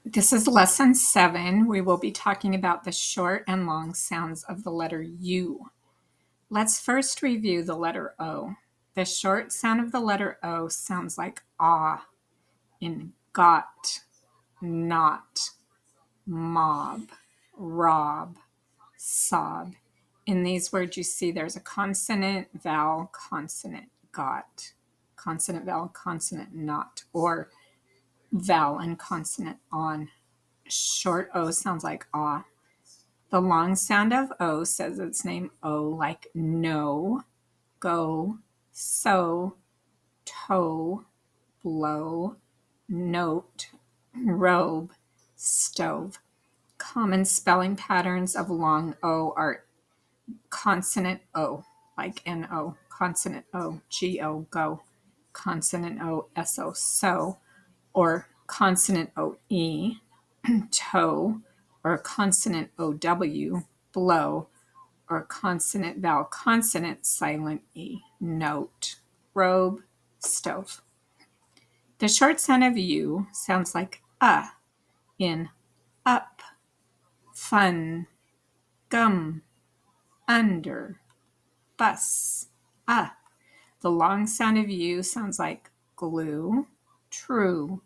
This is lesson 7. We will be talking about the short and long sounds of the letter U. Let's first review the letter O. The short sound of the letter O sounds like ah in got, not, mob, rob, sob. In these words, you see there's a consonant, vowel, consonant, got, consonant, vowel, consonant, not, or vowel and consonant on. Short O sounds like ah. The long sound of O says its name O, like no, go, so, toe, blow, note, robe, stove. Common spelling patterns of long O are consonant O, like N-O, consonant O, G-O, go, consonant O, S-O, so, or consonant O-E, toe, or consonant OW, blow, or consonant vowel consonant silent E, note, robe, stove. The short sound of U sounds like in up, fun, gum, under, bus, The long sound of U sounds like glue, true,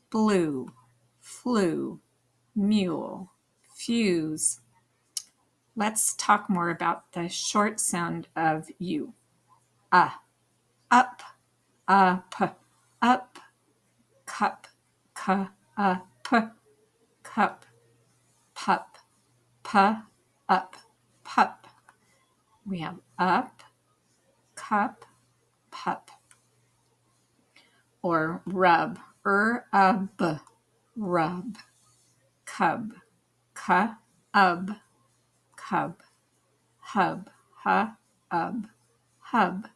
blue, flew, mule, fuse. Let's talk more about the short sound of U. Up, up, up, cup, cup, pup, up, pup. We have up, cup, pup. Or rub, rub, cub, ub, cub, hub, hub,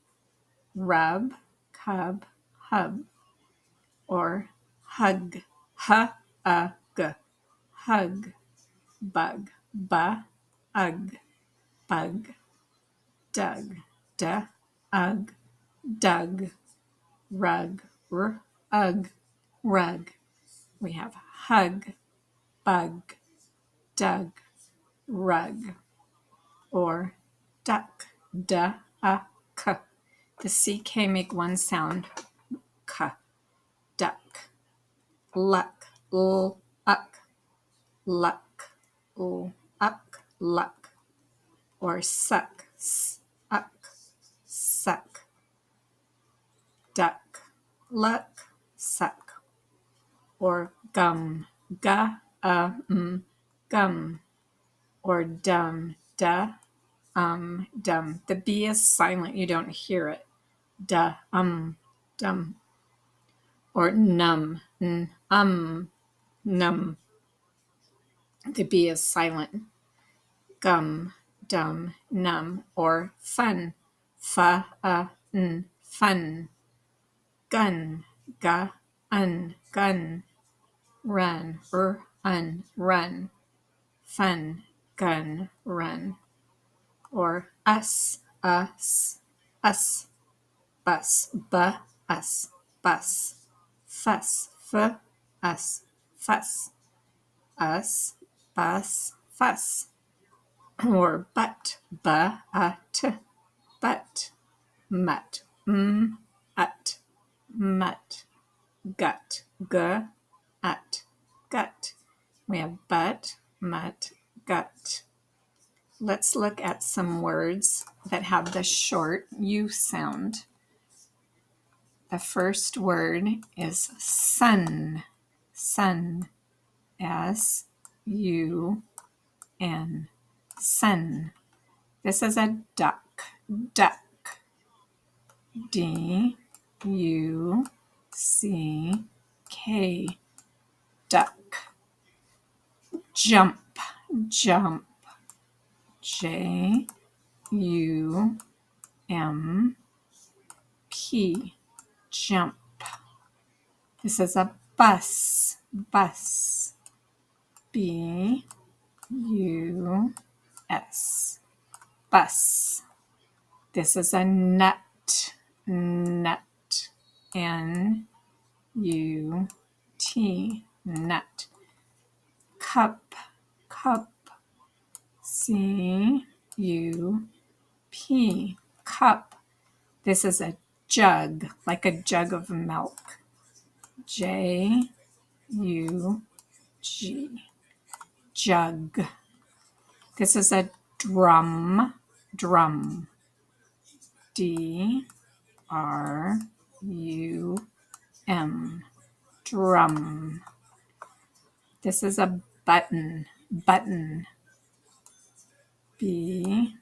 rub, cub, hub. Or hug, hug, bug, ugh, bug, dug, ugh, dug, rug, rug. We have hug, bug, dug, rug. Or duck, k. The CK make one sound, k, duck. Luck, uck, luck, uck, luck. Or suck, uck, suck. Duck, luck, suck. Or gum, gum. Or dumb, dumb. The B is silent, you don't hear it. Dumb. Or numb, numb. The B is silent. Gum, dumb, numb. Or fun, fun. Gun, gun. Run, run. Fun, gun, run. Or us, us. Bus, us, bus. Fuss, us, fuss. Us, bus, fuss. Or but, but. Mutt, ut, mutt. Gut, at, gut. We have but, mutt, gut. Let's look at some words that have the short U sound. The first word is sun, sun, S-U-N, sun. This is a duck, duck, D-U-C-K, duck. Jump, jump, J-U-M-P, jump. This is a bus, bus, B-U-S, bus. This is a nut, nut, N-U-T, nut. Cup, cup. C-U-P, cup. This is a jug, like a jug of milk. J-U-G, jug. This is a drum, drum. D-R-U-M, drum. This is a button, button. B-U-T-T-O-N,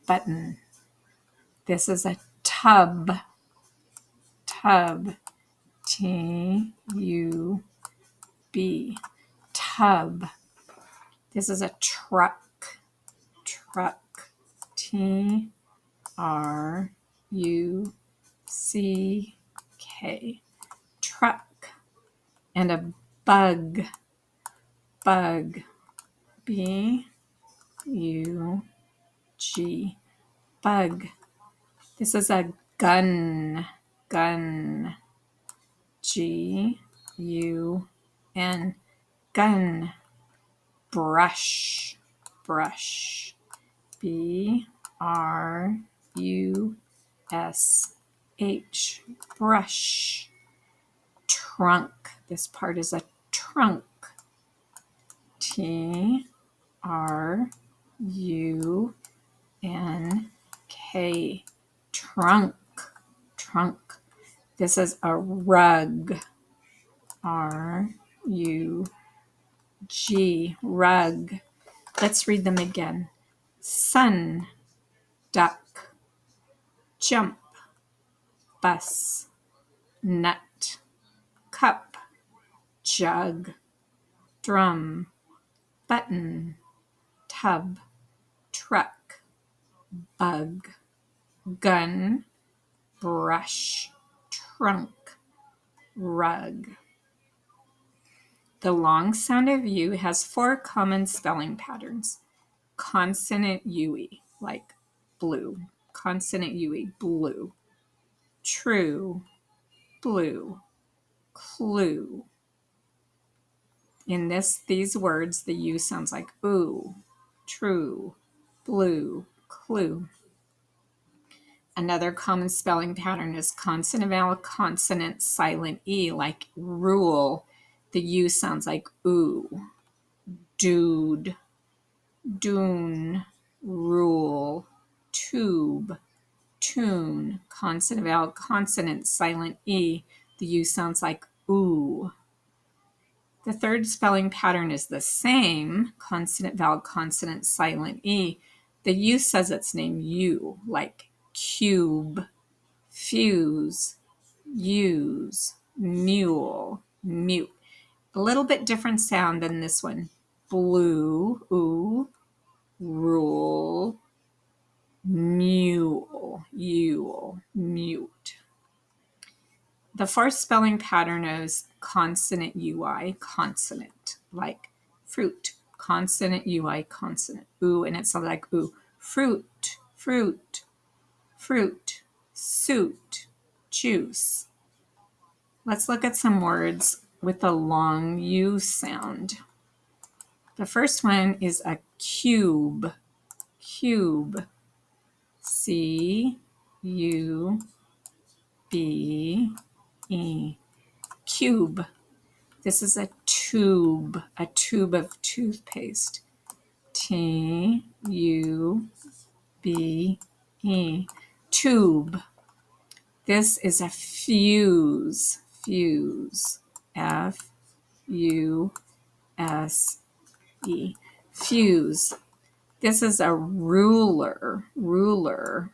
button. This is a tub, tub. T-U-B, tub. This is a truck, truck. T-R-U-C-K, truck. And a bug, bug. B-U-G, bug. This is a gun, gun. G-U-N, gun. Brush, brush. B-R-U-S-H, brush. Trunk. This part is a trunk. T-R-U-N-K, trunk, trunk. This is a rug. R-U-G, rug. Let's read them again. Sun, duck. Jump, bus. Nut, cup. Jug, drum. Button, tub. Truck, bug. Gun, brush. Trunk, rug. The long sound of U has 4 common spelling patterns. Consonant UE, like blue. Consonant UE, blue. True, blue. Clue. In these words, the U sounds like ooh. True, blue, clue. Another common spelling pattern is consonant, vowel, consonant, silent E, like rule. The U sounds like ooh. Dude, dune, rule. Tube, tune. Consonant, vowel, consonant, silent E. The U sounds like ooh. The third spelling pattern is the same, consonant, vowel, consonant, silent E. The U says its name U, like cube, fuse, use, mule, mute. A little bit different sound than this one. Blue, ooh, rule, mule, yule, mute. The fourth spelling pattern is consonant UI, consonant, like fruit. Consonant UI, consonant. Ooh, and it sounds like ooh. Fruit, fruit, fruit. Suit, juice. Let's look at some words with a long U sound. The first one is a cube, cube. C-U-B-E, cube. This is a tube of toothpaste. T-U-B-E, tube. This is a fuse, fuse. F-U-S-E, fuse. This is a ruler, ruler.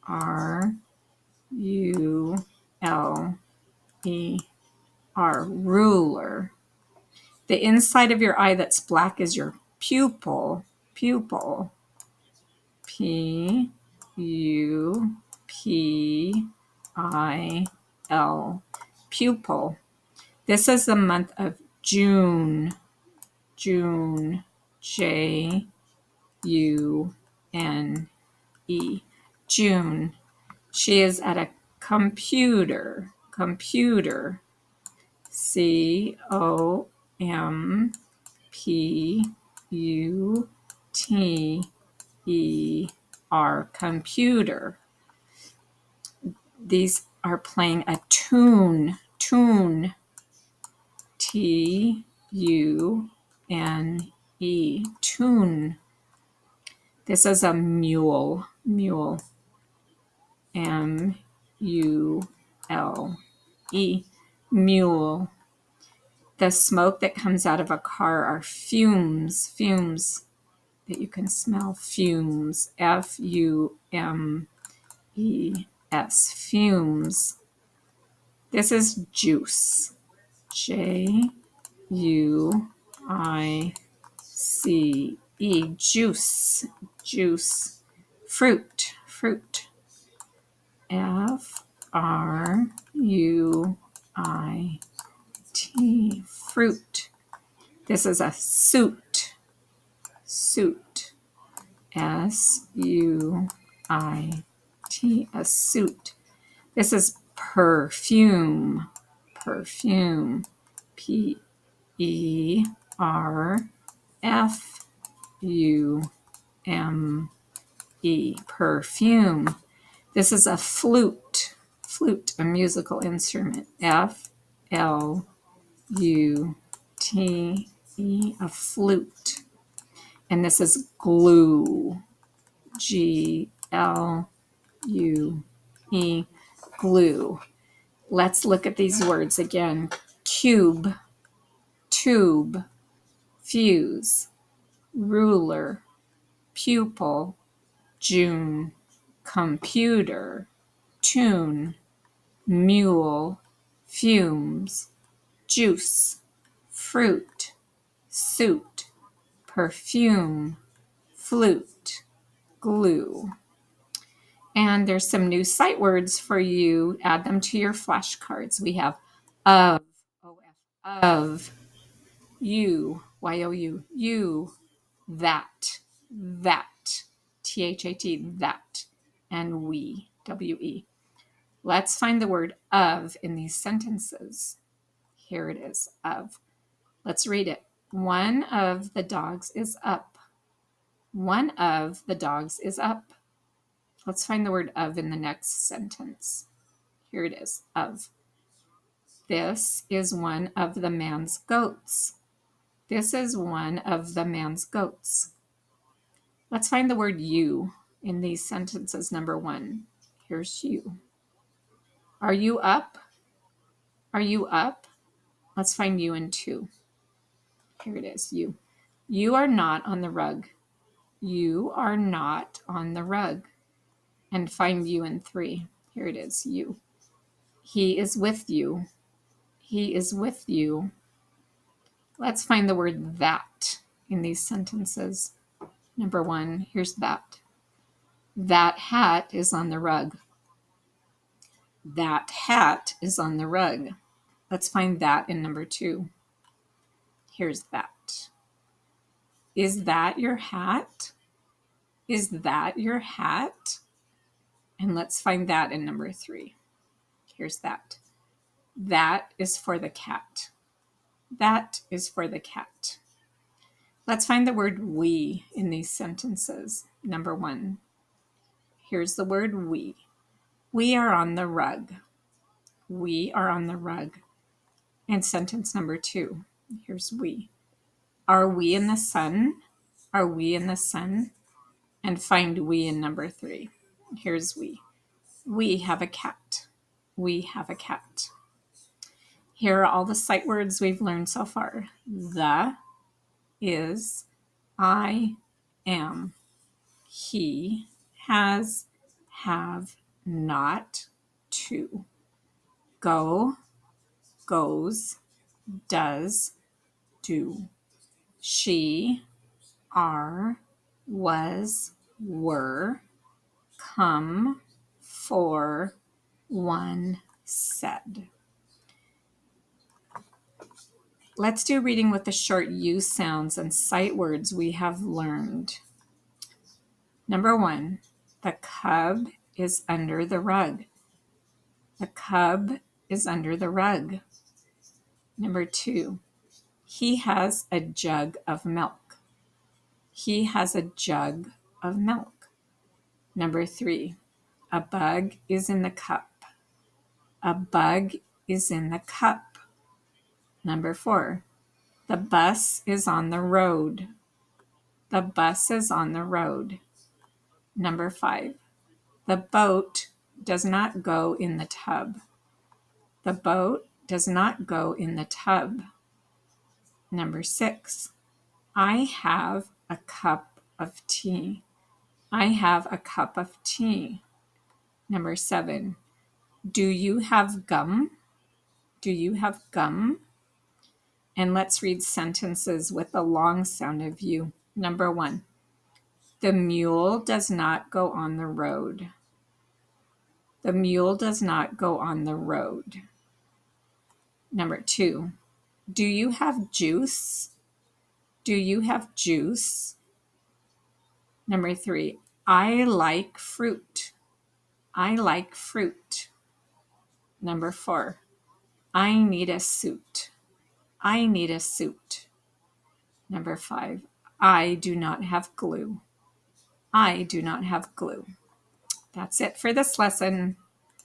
R-U-L-E-R, ruler. The inside of your eye that's black is your pupil, pupil. P-U-P-I-L, pupil. This is the month of June, June, J-U-N-E, June. She is at a computer, computer. COMPUTER, computer. These are playing a tune, tune. TUNE, tune. This is a mule, mule. MULE, mule. The smoke that comes out of a car are fumes, fumes that you can smell, fumes, FUMES, fumes. This is juice, JUICE, juice, juice. Fruit, fruit, FRUIT, fruit. This is a suit, suit, SUIT, a suit. This is perfume, perfume, PERFUME, perfume. This is a flute, flute, a musical instrument, FLUTE, a flute. And this is glue, GLUE, glue. Let's look at these words again. Cube, tube, fuse, ruler, pupil, June, computer, tune, mule, fumes, juice, fruit, suit, perfume, flute, glue. And there's some new sight words for you. Add them to your flashcards. We have of, of, you, YOU, you, that, THAT, that, and we, WE. Let's find the word of in these sentences. Here it is, of. Let's read it. One of the dogs is up. One of the dogs is up. Let's find the word of in the next sentence. Here it is, of. This is one of the man's goats. This is one of the man's goats. Let's find the word you in these sentences. Number one, here's you. Are you up? Are you up? Let's find you in two. Here it is, you. You are not on the rug. You are not on the rug. And find you in three. Here it is, you. He is with you. He is with you. Let's find the word that in these sentences. Number one, here's that. That hat is on the rug. That hat is on the rug. Let's find that in number two. Here's that. Is that your hat? Is that your hat? And let's find that in number three. Here's that. That is for the cat. That is for the cat. Let's find the word we in these sentences. Number one. Here's the word we. We are on the rug. We are on the rug. And sentence number two. Here's we. Are we in the sun? Are we in the sun? And find we in number three. Here's we. We have a cat. We have a cat. Here are all the sight words we've learned so far. The, is, I, am, he, has, have, not, to, go, goes, does, do, she, are, was, were, come, for, one, said. Let's do reading with the short U sounds and sight words we have learned. Number one, the cub is under the rug. The cub is under the rug. Number 2, he has a jug of milk. He has a jug of milk. Number 3, a bug is in the cup. A bug is in the cup. Number 4, the bus is on the road. The bus is on the road. Number 5, the boat does not go in the tub. The boat does not go in the tub. Number 6, I have a cup of tea. I have a cup of tea. Number 7, do you have gum? Do you have gum? And let's read sentences with the long sound of U. Number 1, the mule does not go on the road. The mule does not go on the road. Number 2, do you have juice? Do you have juice? Number 3, I like fruit. I like fruit. Number 4, I need a suit. I need a suit. Number 5, I do not have glue. I do not have glue. That's it for this lesson.